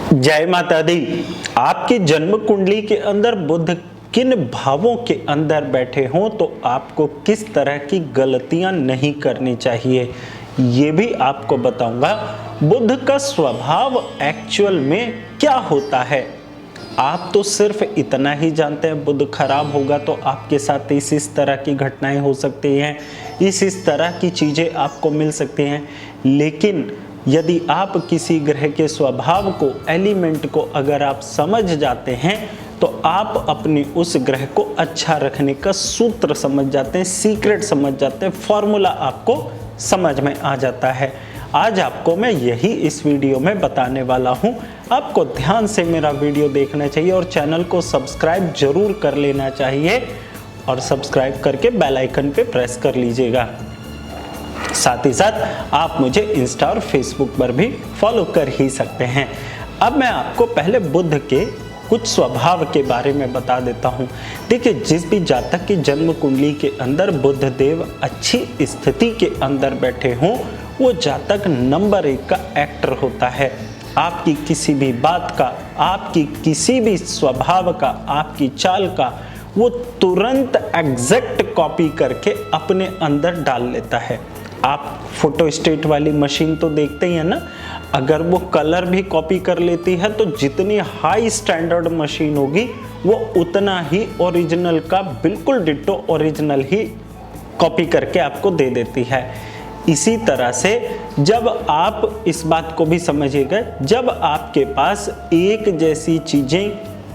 जय माता दी। आपकी जन्म कुंडली के अंदर बुध किन भावों के अंदर बैठे हों तो आपको किस तरह की गलतियां नहीं करनी चाहिए, ये भी आपको बताऊंगा। बुध का स्वभाव एक्चुअल में क्या होता है, आप तो सिर्फ इतना ही जानते हैं। बुध खराब होगा तो आपके साथ इस तरह की घटनाएं हो सकती हैं, इस तरह की चीजें आपको मिल सकती हैं। लेकिन यदि आप किसी ग्रह के स्वभाव को, एलिमेंट को अगर आप समझ जाते हैं तो आप अपने उस ग्रह को अच्छा रखने का सूत्र समझ जाते हैं, सीक्रेट समझ जाते हैं, फॉर्मूला आपको समझ में आ जाता है। आज आपको मैं यही इस वीडियो में बताने वाला हूं। आपको ध्यान से मेरा वीडियो देखना चाहिए और चैनल को सब्सक्राइब जरूर कर लेना चाहिए और सब्सक्राइब करके बेल आइकन पे प्रेस कर लीजिएगा। साथ ही साथ आप मुझे इंस्टा और फेसबुक पर भी फॉलो कर ही सकते हैं। अब मैं आपको पहले बुध के कुछ स्वभाव के बारे में बता देता हूं। देखिए, जिस भी जातक की जन्म कुंडली के अंदर बुध देव अच्छी स्थिति के अंदर बैठे हों, वो जातक नंबर 1 का एक्टर होता है। आपकी किसी भी बात का, आपकी किसी भी स्वभाव का, आपकी चाल का वो तुरंत एग्जैक्ट कॉपी करके अपने अंदर डाल लेता है। आप फोटोस्टेट वाली मशीन तो देखते ही है ना, अगर वो कलर भी कॉपी कर लेती है तो जितनी हाई स्टैंडर्ड मशीन होगी वो उतना ही ओरिजिनल का बिल्कुल डिट्टो ओरिजिनल ही कॉपी करके आपको दे देती है। इसी तरह से जब आप इस बात को भी समझिएगा, जब आपके पास एक जैसी चीजें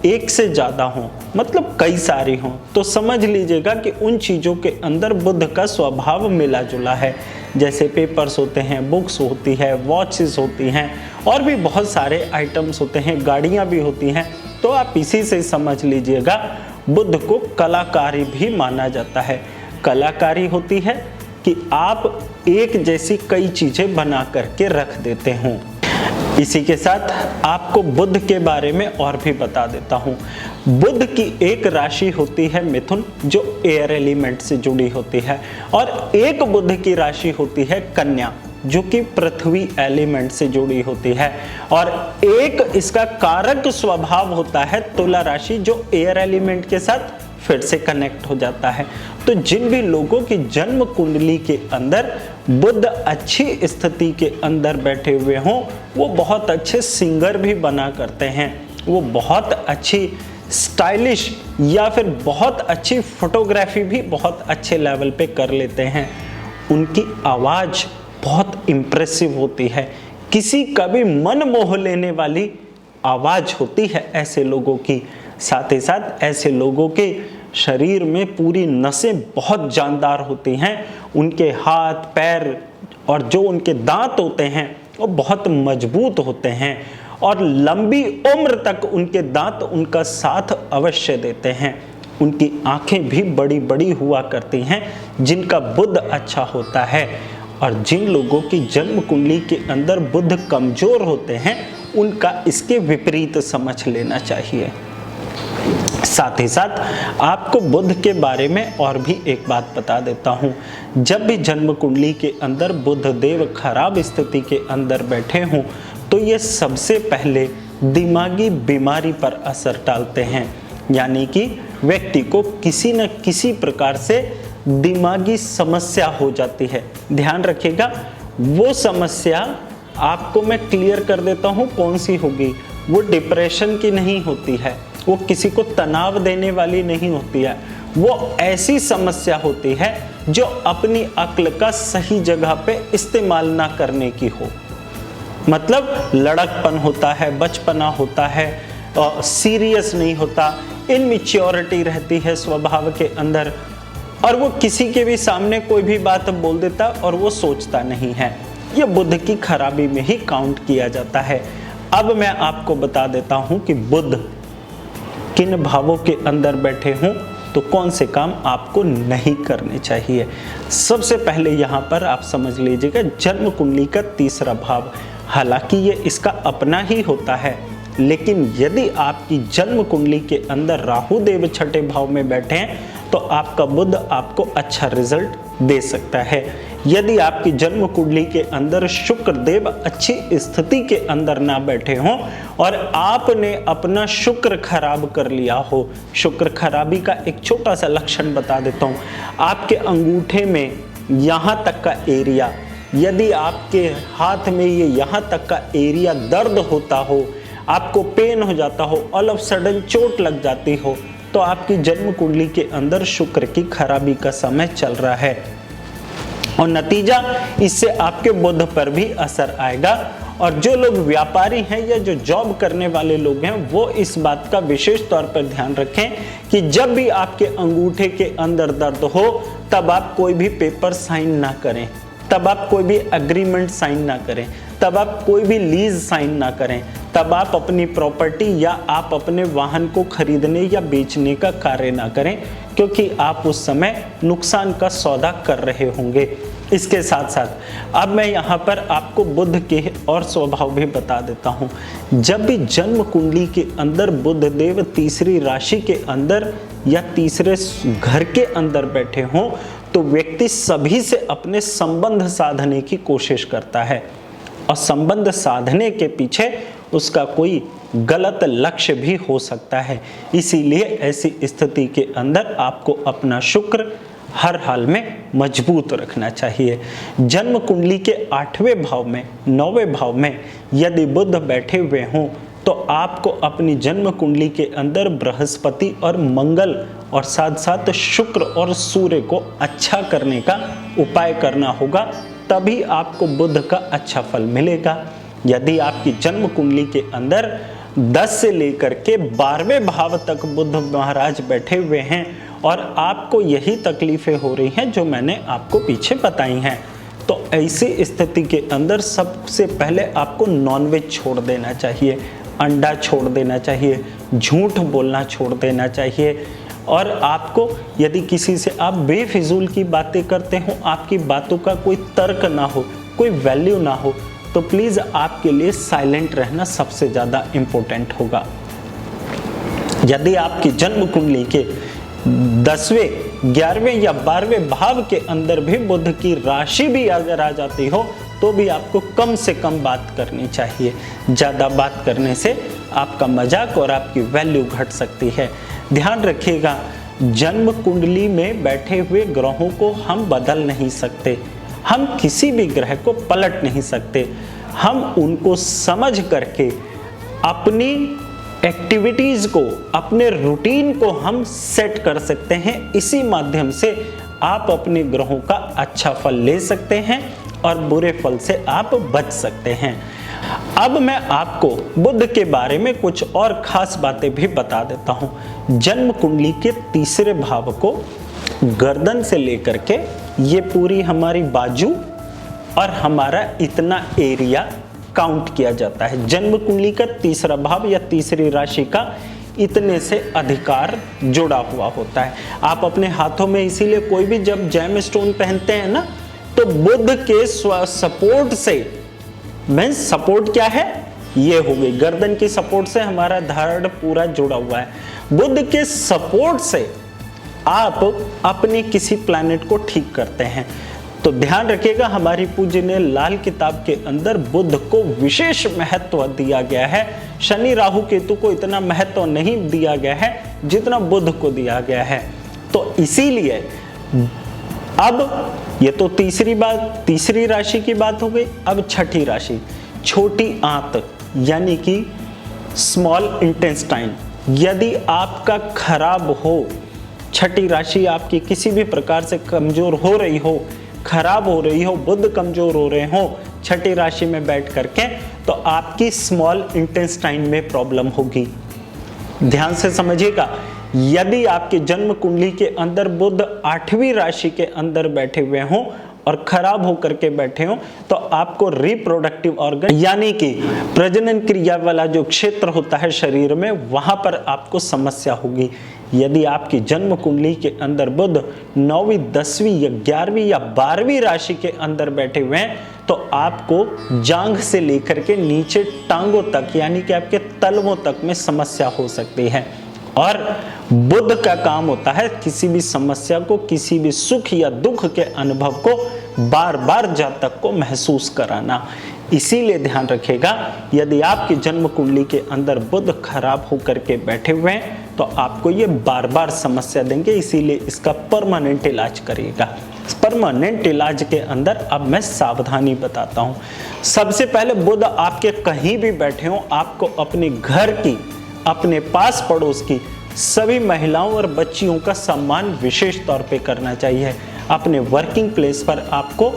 एक से ज्यादा हों, मतलब कई सारी हों, तो समझ लीजिएगा कि उन चीजों के अंदर बुध का स्वभाव मिला जुला है। जैसे पेपर्स होते हैं, बुक्स होती है, वॉचेस होती हैं और भी बहुत सारे आइटम्स होते हैं, गाड़ियां भी होती हैं। तो आप इसी से समझ लीजिएगा बुध को कलाकारी भी माना जाता है। कलाकारी होती है कि आप एक जैसी कई चीजें बना करके रख देते हों। इसी के साथ आपको बुध के बारे में और भी बता देता हूं। बुध की एक राशि होती है मिथुन, जो एयर एलिमेंट से जुड़ी होती है, और एक बुध की राशि होती है कन्या, जो कि पृथ्वी एलिमेंट से जुड़ी होती है, और एक इसका कारक स्वभाव होता है तुला राशि, जो एयर एलिमेंट के साथ फिर से कनेक्ट हो जाता है। तो जिन भी लोगों की जन्म कुंडली के अंदर बुध अच्छी स्थिति के अंदर बैठे हुए हों, वो बहुत अच्छे सिंगर भी बना करते हैं, वो बहुत अच्छी स्टाइलिश या फिर बहुत अच्छी फोटोग्राफी भी बहुत अच्छे लेवल पे कर लेते हैं। उनकी आवाज बहुत इंप्रेसिव होती है, किसी का भी मन मोह लेने वाली आवाज होती है ऐसे लोगों की। साथ ही साथ ऐसे लोगों के शरीर में पूरी नसें बहुत जानदार होती हैं, उनके हाथ पैर और जो उनके दांत होते हैं वो बहुत मजबूत होते हैं, और लंबी उम्र तक उनके दांत उनका साथ अवश्य देते हैं। उनकी आंखें भी बड़ी बड़ी हुआ करती हैं जिनका बुध अच्छा होता है। और जिन लोगों की जन्म कुंडली के अंदर बुध कमजोर होते हैं, उनका इसके विपरीत समझ लेना चाहिए। साथ ही साथ आपको बुध के बारे में और भी एक बात बता देता हूं। जब भी जन्म कुंडली के अंदर बुध देव खराब स्थिति के अंदर बैठे हों तो ये सबसे पहले दिमागी बीमारी पर असर डालते हैं, यानी कि व्यक्ति को किसी न किसी प्रकार से दिमागी समस्या हो जाती है। ध्यान रखिएगा, वो समस्या आपको मैं क्लियर कर देता हूं कौन सी होगी। वो डिप्रेशन की नहीं होती है, वो किसी को तनाव देने वाली नहीं होती है, वो ऐसी समस्या होती है जो अपनी अक्ल का सही जगह पे इस्तेमाल ना करने की हो। मतलब लड़कपन होता है, बचपना होता है, सीरियस नहीं होता, इनमेच्योरिटी रहती है स्वभाव के अंदर, और वो किसी के भी सामने कोई भी बात बोल देता और वो सोचता नहीं है। ये बुध की खराबी में ही काउंट किया जाता है। अब मैं आपको बता देता हूं कि बुध किन भावों के अंदर बैठे हों तो कौन से काम आपको नहीं करने चाहिए। सबसे पहले यहाँ पर आप समझ लीजिएगा जन्म कुंडली का तीसरा भाव, हालांकि ये इसका अपना ही होता है, लेकिन यदि आपकी जन्म कुंडली के अंदर राहु देव छठे भाव में बैठे हैं तो आपका बुध आपको अच्छा रिजल्ट दे सकता है। यदि आपकी जन्म कुंडली के अंदर शुक्र देव अच्छी स्थिति के अंदर ना बैठे हों और आपने अपना शुक्र खराब कर लिया हो, शुक्र खराबी का एक छोटा सा लक्षण बता देता हूं। आपके अंगूठे में यहाँ तक का एरिया, यदि आपके हाथ में ये यहाँ तक का एरिया दर्द होता हो, आपको पेन हो जाता हो, ऑल ऑफ सडन चोट लग जाती हो, तो आपकी जन्म कुंडली के अंदर शुक्र की खराबी का समय चल रहा है और नतीजा इससे आपके बुध पर भी असर आएगा। और जो लोग व्यापारी हैं या जो जॉब करने वाले लोग हैं वो इस बात का विशेष तौर पर ध्यान रखें कि जब भी आपके अंगूठे के अंदर दर्द हो तब आप कोई भी पेपर साइन ना करें, तब आप कोई भी एग्रीमेंट साइन ना करें, तब आप कोई भी लीज साइन ना करें, तब आप अपनी प्रॉपर्टी या आप अपने वाहन को खरीदने या बेचने का कार्य ना करें, क्योंकि आप उस समय नुकसान का सौदा कर रहे होंगे। इसके साथ साथ अब मैं यहाँ पर आपको बुध के और स्वभाव भी बता देता हूँ। जब भी जन्म कुंडली के अंदर बुध देव तीसरी राशि के अंदर या तीसरे घर के अंदर बैठे हों तो व्यक्ति सभी से अपने संबंध साधने की कोशिश करता है और संबंध साधने के पीछे उसका कोई गलत लक्ष्य भी हो सकता है। इसीलिए ऐसी स्थिति के अंदर आपको अपना शुक्र हर हाल में मजबूत रखना चाहिए। जन्म कुंडली के 8वें भाव में 9वें भाव में यदि बुध बैठे हुए हों तो आपको अपनी जन्म कुंडली के अंदर बृहस्पति और मंगल और साथ साथ शुक्र और सूर्य को अच्छा करने का उपाय करना होगा, तभी आपको बुध का अच्छा फल मिलेगा। यदि आपकी जन्म कुंडली के अंदर 10 से लेकर के 12वें भाव तक बुध महाराज बैठे हुए हैं और आपको यही तकलीफें हो रही हैं जो मैंने आपको पीछे बताई हैं, तो ऐसी स्थिति के अंदर सबसे पहले आपको नॉनवेज छोड़ देना चाहिए, अंडा छोड़ देना चाहिए, झूठ बोलना छोड़ देना चाहिए। और आपको यदि किसी से आप बेफिजूल की बातें करते हो, आपकी बातों का कोई तर्क ना हो, कोई वैल्यू ना हो, तो प्लीज आपके लिए साइलेंट रहना सबसे ज्यादा इंपॉर्टेंट होगा। यदि आपकी जन्म कुंडली के 10वें 11वें या 12वें भाव के अंदर भी बुध की राशि भी अगर आ जाती हो तो भी आपको कम से कम बात करनी चाहिए। ज्यादा बात करने से आपका मजाक और आपकी वैल्यू घट सकती है। ध्यान रखिएगा, जन्म कुंडली में बैठे हुए ग्रहों को हम बदल नहीं सकते, हम किसी भी ग्रह को पलट नहीं सकते, हम उनको समझ करके अपनी एक्टिविटीज को, अपने रूटीन को हम सेट कर सकते हैं। इसी माध्यम से आप अपने ग्रहों का अच्छा फल ले सकते हैं और बुरे फल से आप बच सकते हैं। अब मैं आपको बुध के बारे में कुछ और खास बातें भी बता देता हूं। जन्म कुंडली के तीसरे भाव को गर्दन से लेकर के ये पूरी हमारी बाजू और हमारा इतना एरिया काउंट किया जाता है। जन्म कुंडली का तीसरा भाव या तीसरी राशि का इतने से अधिकार जुड़ा हुआ होता है। आप अपने हाथों में इसीलिए कोई भी जब जेम स्टोन पहनते हैं ना, तो बुध के सपोर्ट से, मैं सपोर्ट क्या है, ये हो गई गर्दन की सपोर्ट से हमारा धड़ पूरा जुड़ा हुआ है। बुध के सपोर्ट से आप अपने किसी प्लैनेट को ठीक करते हैं। तो ध्यान रखिएगा, हमारी पूज्य ने लाल किताब के अंदर बुध को विशेष महत्व दिया गया है। शनि राहु केतु को इतना महत्व नहीं दिया गया है जितना बुध को दिया गया है। तो इसीलिए अब ये तो तीसरी राशि की बात हो गई। अब छठी राशि, छोटी आंत यानी कि स्मॉल इंटेस्टाइन, यदि आपका खराब हो, छठी राशि आपकी किसी भी प्रकार से कमजोर हो रही हो, खराब हो रही हो, बुध कमजोर हो रहे हो छठी राशि में बैठ करके, तो आपकी स्मॉल इंटेस्टाइन में प्रॉब्लम होगी। ध्यान से समझिएगा, यदि आपके जन्म कुंडली के अंदर बुध 8वीं राशि के अंदर बैठे हुए हों और खराब होकर के बैठे हो, तो आपको रिप्रोडक्टिव ऑर्गन यानी कि प्रजनन क्रिया वाला जो क्षेत्र होता है शरीर में, वहां पर आपको समस्या होगी। यदि आपकी जन्म कुंडली के अंदर बुध 9वीं 10वीं या 11वीं या 12वीं राशि के अंदर बैठे हुए हैं, तो आपको जांघ से लेकर के नीचे टांगों तक यानी कि आपके तलवों तक में समस्या हो सकती है। और बुध का काम होता है किसी भी समस्या को, किसी भी सुख या दुख के अनुभव को बार बार जातक को महसूस कराना। इसीलिए ध्यान रखिएगा, यदि आपकी जन्म कुंडली के अंदर बुध खराब होकर के बैठे हुए हैं तो आपको ये बार बार समस्या देंगे, इसीलिए इसका परमानेंट इलाज करिएगा। परमानेंट इलाज के अंदर अब मैं सावधानी बताता हूँ। सबसे पहले बुध आपके कहीं भी बैठे हो, आपको अपने घर की, अपने पास पड़ोस की सभी महिलाओं और बच्चियों का सम्मान विशेष तौर पे करना चाहिए। अपने वर्किंग प्लेस पर आपको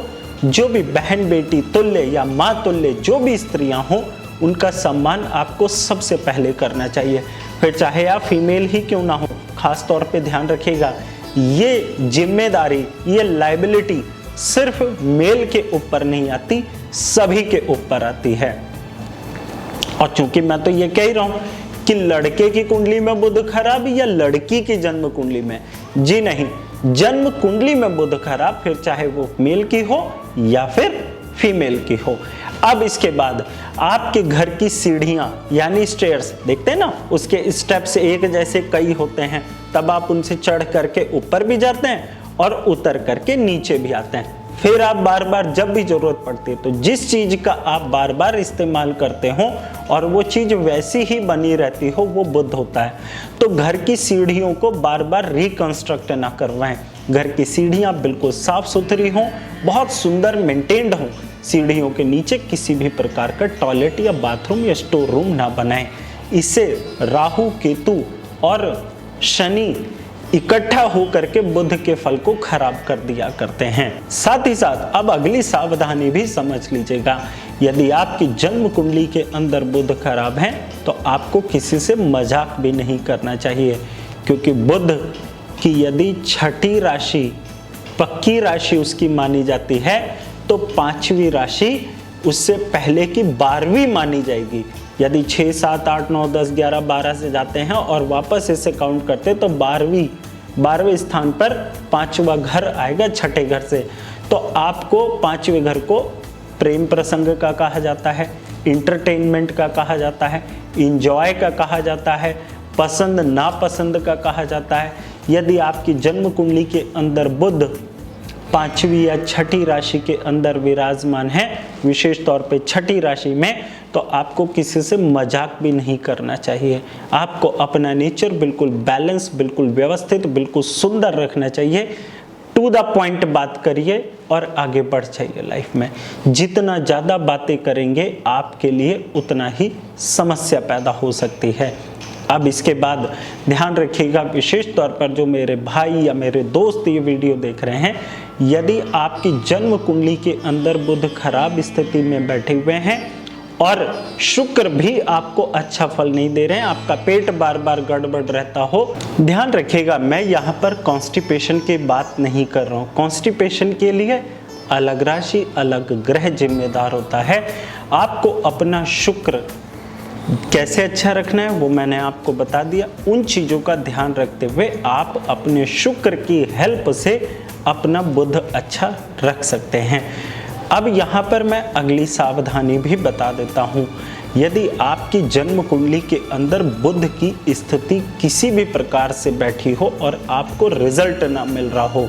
जो भी बहन बेटी तुल्य या माँ तुल्य जो भी स्त्रियां हों, उनका सम्मान आपको सबसे पहले करना चाहिए, फिर चाहे आप फीमेल ही क्यों ना हो। खास तौर पे ध्यान रखिएगा, ये जिम्मेदारी, ये लायबिलिटी सिर्फ मेल के ऊपर नहीं आती, सभी के ऊपर आती है। और चूंकि मैं तो ये कह रहा हूं कि लड़के की कुंडली में बुध खराब या लड़की की जन्म कुंडली में, जी नहीं, जन्म कुंडली में बुध खराब, फिर चाहे वो मेल की हो या फिर फीमेल की हो। अब इसके बाद आपके घर की सीढ़ियां यानी स्टेयर्स देखते हैं ना, उसके स्टेप्स एक जैसे कई होते हैं, तब आप उनसे चढ़ करके ऊपर भी जाते हैं और उतर करके नीचे भी आते हैं। फिर आप बार बार जब भी जरूरत पड़ती है तो जिस चीज का आप बार बार इस्तेमाल करते हो और वो चीज वैसी ही बनी रहती हो, वो बुध होता है। तो घर की सीढ़ियों को बार बार रिकंस्ट्रक्ट ना करवाएं। घर की सीढ़ियां बिल्कुल साफ सुथरी हों, बहुत सुंदर मेंटेन्ड हों। सीढ़ियों के नीचे किसी भी प्रकार का टॉयलेट या बाथरूम या स्टोर रूम ना बनाएं। इससे राहु, केतु और शनि इकट्ठा होकर के बुध के फल को खराब कर दिया करते हैं। साथ ही साथ अब अगली सावधानी भी समझ लीजिएगा, यदि आपकी जन्म कुंडली के अंदर बुध खराब है तो आपको किसी से मजाक भी नहीं करना चाहिए, क्योंकि बुध की यदि छठी राशि पक्की राशि उसकी मानी जाती है तो पांचवी राशि उससे पहले की 12वीं मानी जाएगी। यदि 6, 7, 8, 9, 10, 11, 12 से जाते हैं और वापस इसे काउंट करते तो 12वें स्थान पर 5वां घर आएगा छठे घर से। तो आपको 5वें घर को प्रेम प्रसंग का कहा जाता है, इंटरटेनमेंट का कहा जाता है, इंजॉय का कहा जाता है, पसंद नापसंद का कहा जाता है। यदि आपकी जन्म कुंडली के अंदर बुध 5वीं या छठी राशि के अंदर विराजमान है, विशेष तौर पे छठी राशि में, तो आपको किसी से मजाक भी नहीं करना चाहिए। आपको अपना नेचर बिल्कुल बैलेंस, बिल्कुल व्यवस्थित, बिल्कुल सुंदर रखना चाहिए। टू द पॉइंट बात करिए और आगे बढ़ जाइए लाइफ में। जितना ज़्यादा बातें करेंगे आपके लिए उतना ही समस्या पैदा हो सकती है। अब इसके बाद ध्यान रखिएगा, विशेष तौर पर जो मेरे भाई या मेरे दोस्त ये वीडियो देख रहे हैं, यदि आपकी जन्म कुंडली के अंदर बुध खराब स्थिति में बैठे हुए हैं और शुक्र भी आपको अच्छा फल नहीं दे रहे हैं, आपका पेट बार बार गड़बड़ रहता हो, ध्यान रखिएगा, मैं यहाँ पर कॉन्स्टिपेशन की बात नहीं कर रहा हूँ। कॉन्स्टिपेशन के लिए अलग राशि, अलग ग्रह जिम्मेदार होता है। आपको अपना शुक्र कैसे अच्छा रखना है वो मैंने आपको बता दिया। उन चीज़ों का ध्यान रखते हुए आप अपने शुक्र की हेल्प से अपना बुध अच्छा रख सकते हैं। अब यहाँ पर मैं अगली सावधानी भी बता देता हूँ। यदि आपकी जन्म कुंडली के अंदर बुध की स्थिति किसी भी प्रकार से बैठी हो और आपको रिजल्ट ना मिल रहा हो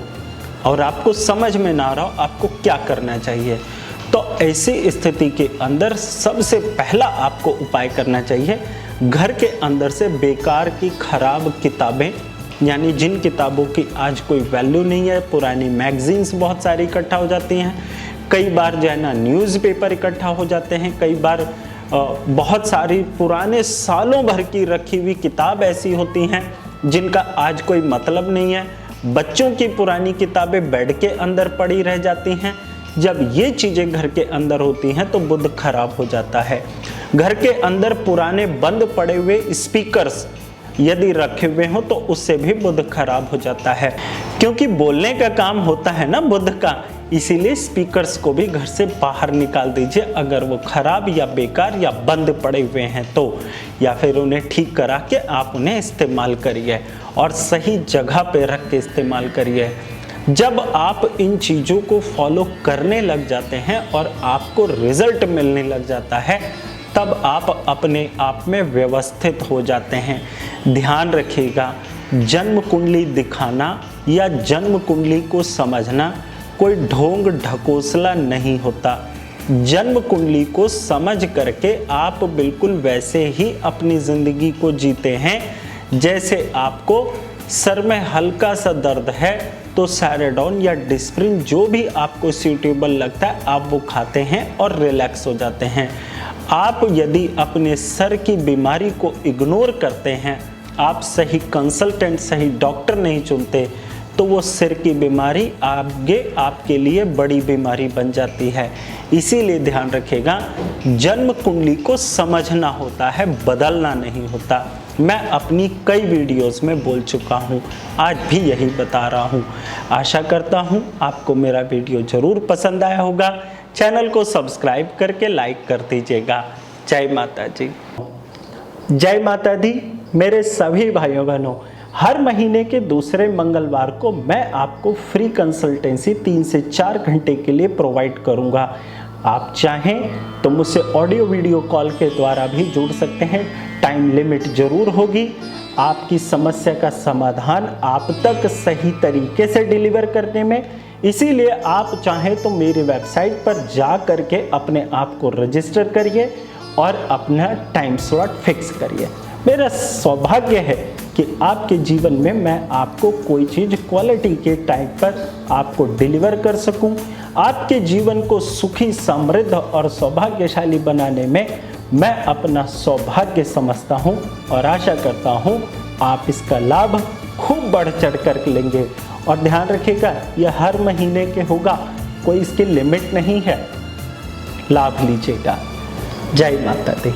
और आपको समझ में ना आ रहा हो आपको क्या करना चाहिए, तो ऐसी स्थिति के अंदर सबसे पहला आपको उपाय करना चाहिए, घर के अंदर से बेकार की खराब किताबें, यानी जिन किताबों की आज कोई वैल्यू नहीं है, पुरानी मैगजीन्स बहुत सारी इकट्ठा हो जाती हैं, कई बार जो है ना न्यूज़पेपर इकट्ठा हो जाते हैं, कई बार बहुत सारी पुराने सालों भर की रखी हुई किताब ऐसी होती हैं जिनका आज कोई मतलब नहीं है। बच्चों की पुरानी किताबें बेड के अंदर पड़ी रह जाती हैं। जब ये चीज़ें घर के अंदर होती हैं तो बुध खराब हो जाता है। घर के अंदर पुराने बंद पड़े हुए स्पीकर्स यदि रखे हुए हो तो उससे भी बुध खराब हो जाता है, क्योंकि बोलने का काम होता है ना बुध का, इसीलिए स्पीकर्स को भी घर से बाहर निकाल दीजिए अगर वो खराब या बेकार या बंद पड़े हुए हैं तो, या फिर उन्हें ठीक करा के आप उन्हें इस्तेमाल करिए और सही जगह पे रख के इस्तेमाल करिए। जब आप इन चीज़ों को फॉलो करने लग जाते हैं और आपको रिजल्ट मिलने लग जाता है, तब आप अपने आप में व्यवस्थित हो जाते हैं। ध्यान रखिएगा, जन्म कुंडली दिखाना या जन्म कुंडली को समझना कोई ढोंग ढकोसला नहीं होता। जन्म कुंडली को समझ करके आप बिल्कुल वैसे ही अपनी ज़िंदगी को जीते हैं जैसे आपको सर में हल्का सा दर्द है तो सैराडोन या डिस्प्रिन जो भी आपको सूटेबल लगता है आप वो खाते हैं और रिलैक्स हो जाते हैं। आप यदि अपने सर की बीमारी को इग्नोर करते हैं, आप सही कंसल्टेंट सही डॉक्टर नहीं चुनते, तो वो सिर की बीमारी आगे आपके लिए बड़ी बीमारी बन जाती है। इसीलिए ध्यान रखिएगा, जन्म कुंडली को समझना होता है, बदलना नहीं होता। मैं अपनी कई वीडियोस में बोल चुका हूँ, आज भी यही बता रहा हूँ। आशा करता हूँ आपको मेरा वीडियो ज़रूर पसंद आया होगा। चैनल को सब्सक्राइब करके लाइक कर दीजिएगा। जय माता जी। जय माता दी। मेरे सभी भाइयों बहनों, हर महीने के दूसरे मंगलवार को मैं आपको फ्री कंसल्टेंसी 3 से 4 घंटे के लिए प्रोवाइड करूंगा। आप चाहें तो मुझसे ऑडियो वीडियो कॉल के द्वारा भी जुड़ सकते हैं। टाइम लिमिट जरूर होगी। आपकी समस्या का समाधान आप तक सही तरीके से डिलीवर करने में। इसीलिए आप चाहें तो मेरी वेबसाइट पर जा करके अपने आप को रजिस्टर करिए और अपना टाइम स्लॉट फिक्स करिए। मेरा सौभाग्य है कि आपके जीवन में मैं आपको कोई चीज़ क्वालिटी के टाइम पर आपको डिलीवर कर सकूं। आपके जीवन को सुखी, समृद्ध और सौभाग्यशाली बनाने में मैं अपना सौभाग्य समझता हूं और आशा करता हूं आप इसका लाभ खूब बढ़ चढ़ कर लेंगे। और ध्यान रखिएगा, यह हर महीने के होगा, कोई इसकी लिमिट नहीं है। लाभ लीजिएगा। जय माता दी।